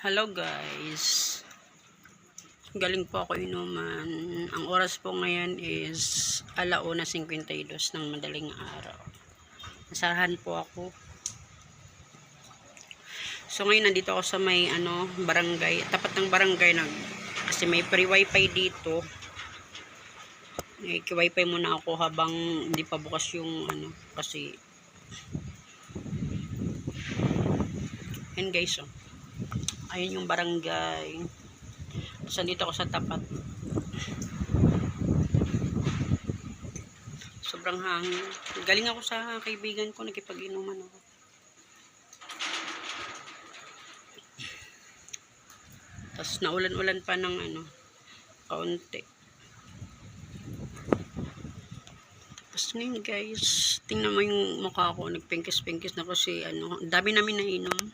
Hello guys, galing po ako inuman. Ang oras po ngayon is 1:52 ng madaling araw. Nasahan po ako. So ngayon nandito ako sa may barangay, tapat ng barangay kasi may free wifi dito. Wifi muna ako habang hindi pa bukas yung kasi and guys, ayun yung barangay. So, dito ako sa tapat. Sobrang hangin. Galing ako sa kaibigan ko, nakipag-inuman ako. Tapos naulan-ulan pa ng kaunti. Tapos ngayon guys, tingnan mo yung mukha ko, nagpinkis-pinkis na kasi dami namin nainom.